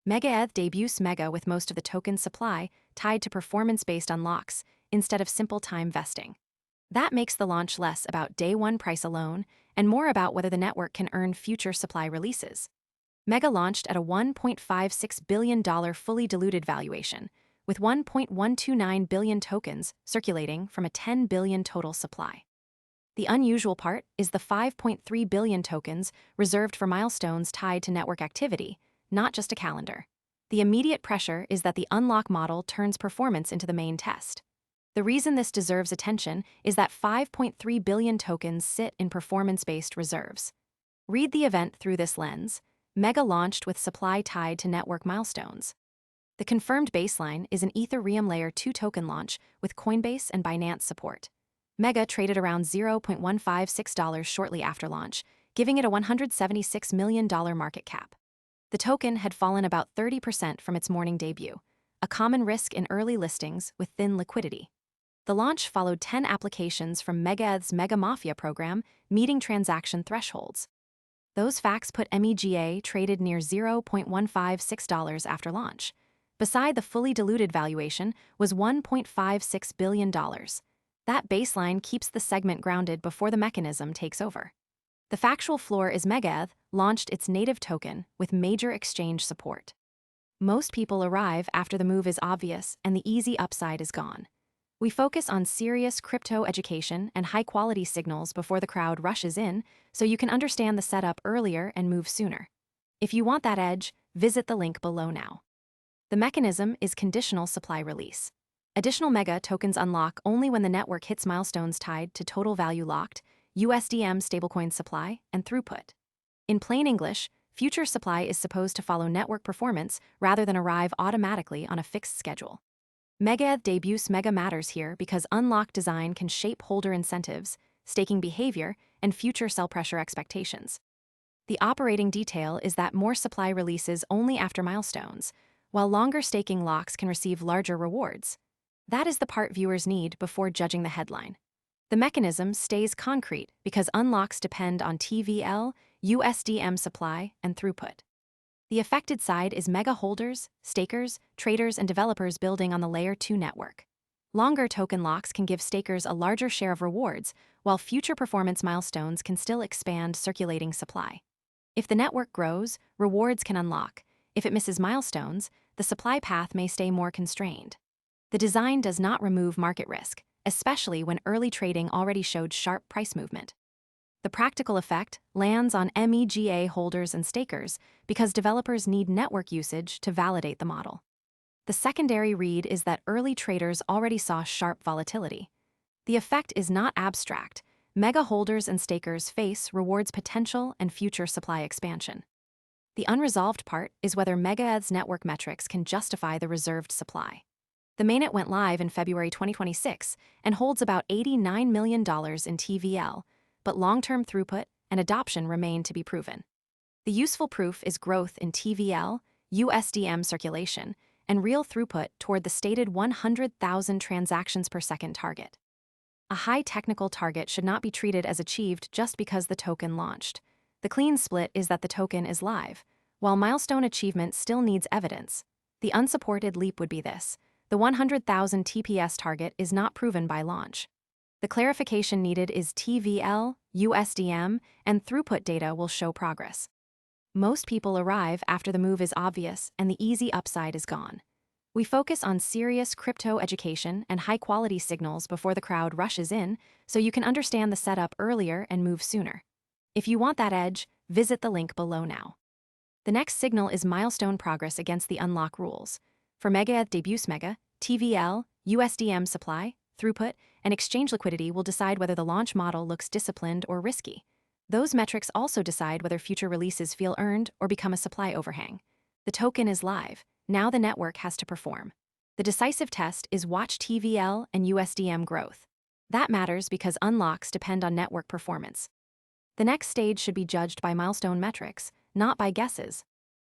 MegaETH debuts MEGA with most of the token supply tied to performance-based unlocks instead of simple time vesting. That makes the launch less about day one price alone and more about whether the network can earn future supply releases. MEGA launched at a $1.56 billion fully diluted valuation, with 1.129 billion tokens circulating from a 10 billion total supply. The unusual part is the 5.3 billion tokens reserved for milestones tied to network activity, not just a calendar. The immediate pressure is that the unlock model turns performance into the main test. The reason this deserves attention is that 5.3 billion tokens sit in performance-based reserves. Read the event through this lens. MEGA launched with supply tied to network milestones. The confirmed baseline is an Ethereum Layer 2 token launch with Coinbase and Binance support. MEGA traded around $0.156 shortly after launch, giving it a $176 million market cap. The token had fallen about 30% from its morning debut, a common risk in early listings with thin liquidity. The launch followed 10 applications from MegaETH's Mega Mafia program, meeting transaction thresholds. Those facts put MEGA traded near $0.156 after launch. Beside the fully diluted valuation was $1.56 billion. That baseline keeps the segment grounded before the mechanism takes over. The factual floor is MegaETH launched its native token with major exchange support. Most people arrive after the move is obvious and the easy upside is gone. We focus on serious crypto education and high-quality signals before the crowd rushes in, so you can understand the setup earlier and move sooner. If you want that edge, visit the link below now. The mechanism is conditional supply release. Additional MEGA tokens unlock only when the network hits milestones tied to total value locked, USDM stablecoin supply, and throughput. In plain English, future supply is supposed to follow network performance rather than arrive automatically on a fixed schedule. MegaETH debuts MEGA matters here because unlock design can shape holder incentives, staking behavior, and future sell pressure expectations. The operating detail is that more supply releases only after milestones, while longer staking locks can receive larger rewards. That is the part viewers need before judging the headline. The mechanism stays concrete because unlocks depend on TVL, USDM supply, and throughput. The affected side is MEGA holders, stakers, traders, and developers building on the Layer 2 network. Longer token locks can give stakers a larger share of rewards, while future performance milestones can still expand circulating supply. If the network grows, rewards can unlock. If it misses milestones, the supply path may stay more constrained. The design does not remove market risk, especially when early trading already showed sharp price movement. The practical effect lands on MEGA holders and stakers because developers need network usage to validate the model. The secondary read is that early traders already saw sharp volatility. The effect is not abstract. MEGA holders and stakers face rewards potential and future supply expansion. The unresolved part is whether MegaETH's network metrics can justify the reserved supply. The mainnet went live in February 2026 and holds about $89 million in TVL, but long-term throughput and adoption remain to be proven. The useful proof is growth in TVL, USDM circulation, and real throughput toward the stated 100,000 transactions per second target. A high technical target should not be treated as achieved just because the token launched. The clean split is that the token is live, while milestone achievement still needs evidence. The unsupported leap would be this: the 100,000 TPS target is not proven by launch. The clarification needed is TVL, USDM, and throughput data will show progress. Most people arrive after the move is obvious and the easy upside is gone. We focus on serious crypto education and high-quality signals before the crowd rushes in, so you can understand the setup earlier and move sooner. If you want that edge, visit the link below now. The next signal is milestone progress against the unlock rules. For MegaETH debuts MEGA, TVL, USDM supply, throughput, and exchange liquidity will decide whether the launch model looks disciplined or risky. Those metrics also decide whether future releases feel earned or become a supply overhang. The token is live. Now the network has to perform. The decisive test is watch TVL and USDM growth. That matters because unlocks depend on network performance. The next stage should be judged by milestone metrics, not by guesses.